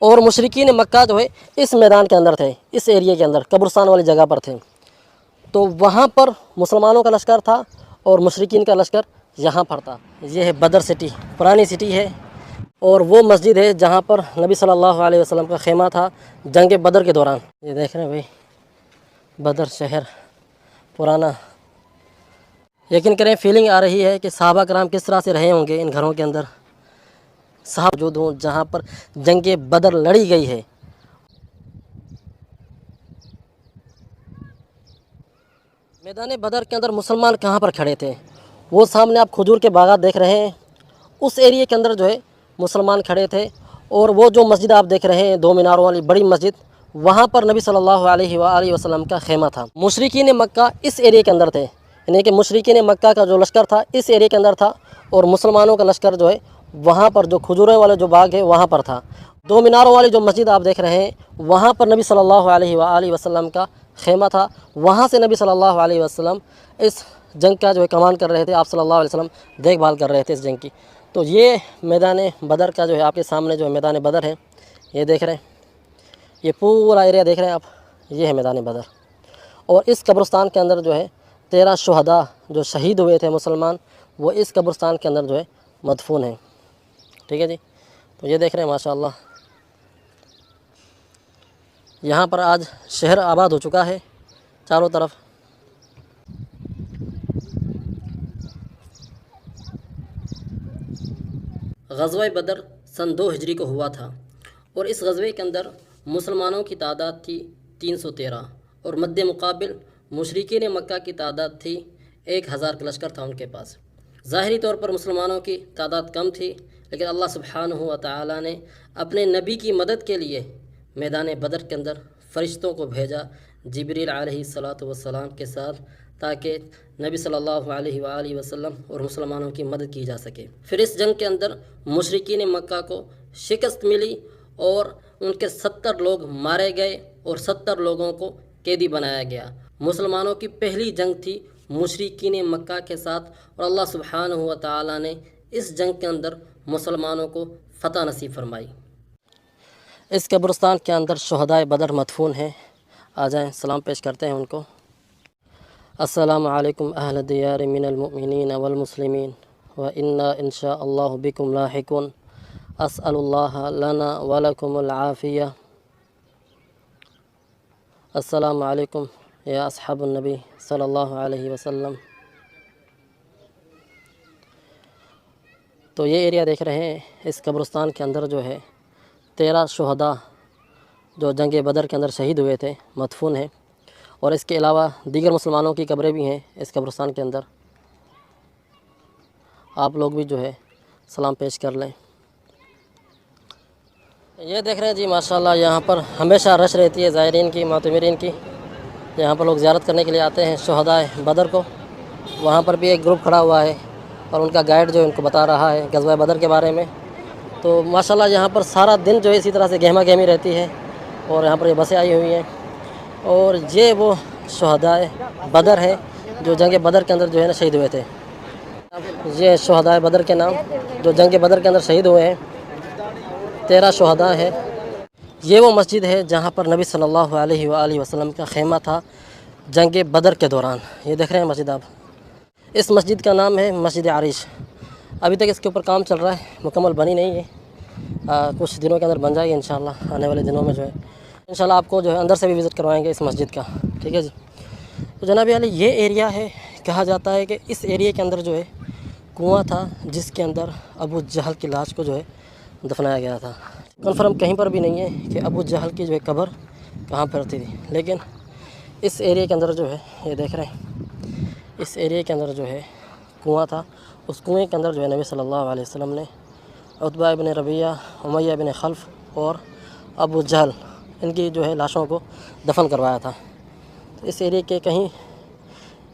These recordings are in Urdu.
اور مشرکین مکہ جو ہے اس میدان کے اندر تھے، اس ایریے کے اندر قبرستان والی جگہ پر تھے۔ تو وہاں پر مسلمانوں کا لشکر تھا اور مشرکین کا لشکر یہاں پر تھا۔ یہ ہے بدر سٹی، پرانی سٹی ہے، اور وہ مسجد ہے جہاں پر نبی صلی اللہ علیہ وسلم کا خیمہ تھا جنگ بدر کے دوران۔ یہ دیکھ رہے ہیں بھائی، بدر شہر پرانا۔ یقین کریں فیلنگ آ رہی ہے کہ صحابہ کرام کس طرح سے رہے ہوں گے ان گھروں کے اندر، صحابہ موجود ہوں جہاں پر جنگ بدر لڑی گئی ہے۔ میدان بدر کے اندر مسلمان کہاں پر کھڑے تھے؟ وہ سامنے آپ کھجور کے باغات دیکھ رہے ہیں، اس ایریے کے اندر جو ہے مسلمان کھڑے تھے، اور وہ جو مسجد آپ دیکھ رہے ہیں 2 میناروں والی بڑی مسجد، وہاں پر نبی صلی اللہ علیہ وآلہ وسلم کا خیمہ تھا۔ مشرکین مکہ اس ایریے کے اندر تھے، یعنی کہ مشرکین مکہ کا جو لشکر تھا اس ایریے کے اندر تھا، اور مسلمانوں کا لشکر جو ہے وہاں پر جو کھجوریں والے جو باغ ہے وہاں پر تھا۔ 2 میناروں والی جو مسجد آپ دیکھ رہے ہیں وہاں پر نبی صلی اللہ علیہ وآلہ وسلم کا خیمہ تھا، وہاں سے نبی صلی اللہ علیہ وسلم اس جنگ کا جو ہے کمان کر رہے تھے، آپ صلی اللہ علیہ وسلم دیکھ بھال کر رہے تھے اس جنگ کی۔ تو یہ میدان بدر کا جو ہے آپ کے سامنے جو ہے میدان بدر ہے، یہ دیکھ رہے ہیں، یہ پورا ایریا دیکھ رہے ہیں آپ، یہ ہے میدان بدر۔ اور اس قبرستان کے اندر جو ہے 13 شہداء جو شہید ہوئے تھے مسلمان، وہ اس قبرستان کے اندر جو ہے مدفون ہیں۔ ٹھیک ہے جی، تو یہ دیکھ رہے ہیں ماشاءاللہ، یہاں پر آج شہر آباد ہو چکا ہے چاروں طرف۔ غزوہ بدر سن 2 ہجری کو ہوا تھا، اور اس غزوے کے اندر مسلمانوں کی تعداد تھی 313، اور مد مقابل مشرکین مکہ کی تعداد تھی 1000 کا لشکر تھا ان کے پاس۔ ظاہری طور پر مسلمانوں کی تعداد کم تھی، لیکن اللہ سبحانہ و تعالی نے اپنے نبی کی مدد کے لیے میدان بدر کے اندر فرشتوں کو بھیجا جبریل علیہ السلام کے ساتھ، تاکہ نبی صلی اللہ علیہ وآلہ وسلم اور مسلمانوں کی مدد کی جا سکے۔ پھر اس جنگ کے اندر مشرکین مکہ کو شکست ملی، اور ان کے 70 لوگ مارے گئے اور 70 لوگوں کو قیدی بنایا گیا۔ مسلمانوں کی پہلی جنگ تھی مشرکین مکہ کے ساتھ، اور اللہ سبحانہ و تعالی نے اس جنگ کے اندر مسلمانوں کو فتح نصیب فرمائی۔ اس قبرستان کے اندر شہدائے بدر مدفون ہیں، آ جائیں سلام پیش کرتے ہیں ان کو۔ السلام علیکم اہل دیار من المؤمنین والمسلمین وإنا ان شاء اللہ بکم لاحقون، اسأل اللہ لنا ولکم العافیہ۔ السلام علیکم یا اصحاب النبی صلی اللہ علیہ وسلم۔ تو یہ ایریا دیکھ رہے ہیں، اس قبرستان کے اندر جو ہے 13 شہداء جو جنگ بدر کے اندر شہید ہوئے تھے مدفون ہیں، اور اس کے علاوہ دیگر مسلمانوں کی قبریں بھی ہیں اس قبرستان کے اندر۔ آپ لوگ بھی جو ہے سلام پیش کر لیں۔ یہ دیکھ رہے ہیں جی ماشاءاللہ، یہاں پر ہمیشہ رش رہتی ہے زائرین کی، معتمرین کی، یہاں پر لوگ زیارت کرنے کے لیے آتے ہیں شہدائے بدر کو۔ وہاں پر بھی ایک گروپ کھڑا ہوا ہے، اور ان کا گائیڈ جو ان کو بتا رہا ہے غزوہ بدر کے بارے میں۔ تو ماشاءاللہ یہاں پر سارا دن جو ہے اسی طرح سے گہما گہمی رہتی ہے، اور یہاں پر یہ بسیں آئی ہوئی ہیں، اور یہ وہ شہدائے بدر ہیں جو جنگ بدر کے اندر جو ہے نا شہید ہوئے تھے۔ یہ شہدائے بدر کے نام جو جنگ بدر کے اندر شہید ہوئے ہیں، 13 شہداء ہیں۔ یہ وہ مسجد ہے جہاں پر نبی صلی اللہ علیہ وآلہ وسلم کا خیمہ تھا جنگ بدر کے دوران۔ یہ دیکھ رہے ہیں مسجد آپ، اس مسجد کا نام ہے مسجد عریش۔ ابھی تک اس کے اوپر کام چل رہا ہے، مکمل بنی نہیں ہے، کچھ دنوں کے اندر بن جائے گی انشاءاللہ، آنے والے دنوں میں جو ہے انشاءاللہ آپ کو جو ہے اندر سے بھی وزٹ کروائیں گے اس مسجد کا۔ ٹھیک ہے جی، تو جناب علی یہ ایریا ہے، کہا جاتا ہے کہ اس ایریے کے اندر جو ہے کنواں تھا جس کے اندر ابو جہل کی لاش کو جو ہے دفنایا گیا تھا۔ کنفرم کہیں پر بھی نہیں ہے کہ ابو جہل کی جو ہے قبر کہاں پر تھی، لیکن اس ایریے کے اندر جو ہے یہ دیکھ رہے ہیں، اس ایریے کے اندر جو ہے کنواں تھا، اس کنویں کے اندر جو ہے نبی صلی اللہ علیہ وسلم نے عتبہ ابن ربیعہ، امیہ بن خلف اور ابو جہل ان کی جو ہے لاشوں کو دفن کروایا تھا۔ اس ایریے کے کہیں،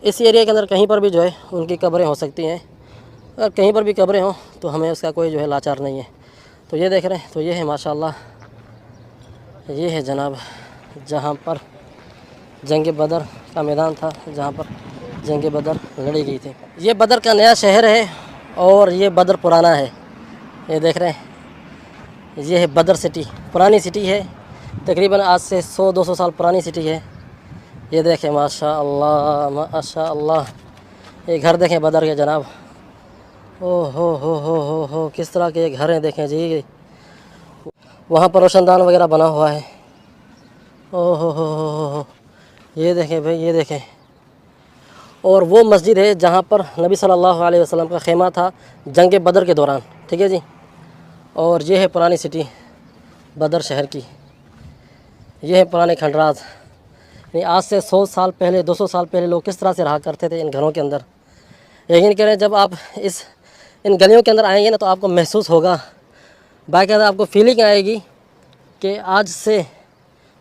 اس ایریے کے اندر کہیں پر بھی جو ہے ان کی قبریں ہو سکتی ہیں، اگر کہیں پر بھی قبریں ہوں تو ہمیں اس کا کوئی جو ہے لاچار نہیں ہے۔ تو یہ دیکھ رہے ہیں، تو یہ ہے ماشاءاللہ، یہ ہے جناب جہاں پر جنگ بدر کا میدان تھا، جہاں پر جنگ بدر لڑی گئی تھی۔ یہ بدر کا نیا شہر ہے، اور یہ بدر پرانا ہے۔ یہ دیکھ رہے ہیں، یہ ہے بدر سٹی، پرانی سٹی ہے، تقریباً آج سے 100-200 سال پرانی سٹی ہے۔ یہ دیکھیں ماشاء اللہ ماشاء اللہ، یہ گھر دیکھیں بدر کے جناب، او ہو کس طرح کے یہ گھر ہیں دیکھیں جی، وہاں پر روشن دان وغیرہ بنا ہوا ہے، او ہو، یہ دیکھیں بھائی، یہ دیکھیں، اور وہ مسجد ہے جہاں پر نبی صلی اللہ علیہ وسلم کا خیمہ تھا جنگ بدر کے دوران، ٹھیک ہے جی۔ اور یہ ہے پرانی سٹی بدر شہر کی، یہ ہے پرانے کھنڈرات، یعنی آج سے 100 سال پہلے 200 سال پہلے لوگ کس طرح سے رہا کرتے تھے ان گھروں کے اندر۔ یقین کریں جب آپ ان گلیوں کے اندر آئیں گے نا تو آپ کو محسوس ہوگا، باقاعدہ آپ کو فیلنگ آئے گی کہ آج سے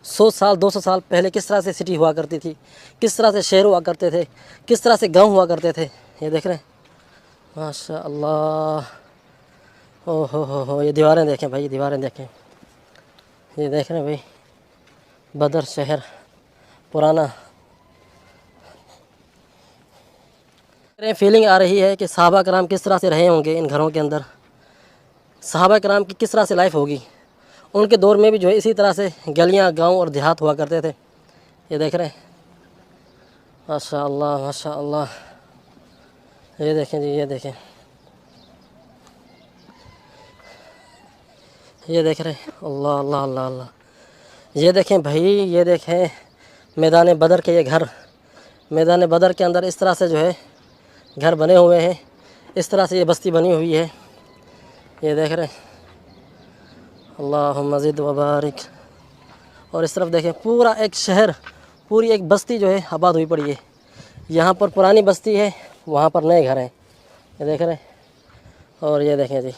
100 سال 200 سال پہلے کس طرح سے سٹی ہوا کرتی تھی، کس طرح سے شہر ہوا کرتے تھے، کس طرح سے گاؤں ہوا کرتے تھے۔ یہ دیکھ رہے ہیں ماشاء اللہ، او ہو، یہ دیواریں دیکھیں بھائی، یہ دیواریں دیکھیں، یہ دیکھ رہے ہیں بھائی، بدر شہر پرانا۔ فیلنگ آ رہی ہے کہ صحابہ کرام کس طرح سے رہے ہوں گے ان گھروں کے اندر، صحابہ کرام کی کس طرح سے لائف ہوگی، ان کے دور میں بھی جو ہے اسی طرح سے گلیاں گاؤں اور دیہات ہوا کرتے تھے۔ یہ دیکھ رہے ہیں ماشاء اللہ ماشاء اللہ، یہ دیکھیں جی، یہ دیکھیں، یہ دیکھ رہے ہیں، اللہ اللہ اللہ اللہ، یہ دیکھیں بھائی، یہ دیکھیں میدان بدر کے یہ گھر، میدان بدر کے اندر اس طرح سے جو ہے گھر بنے ہوئے ہیں، اس طرح سے یہ بستی بنی ہوئی ہے، یہ دیکھ رہے ہیں، اللہم زد وبارک۔ اور اس طرف دیکھیں پورا ایک شہر، پوری ایک بستی جو ہے آباد ہوئی پڑی ہے، یہاں پر پرانی بستی ہے، وہاں پر نئے گھر ہیں، یہ دیکھ رہے ہیں، اور یہ دیکھیں جی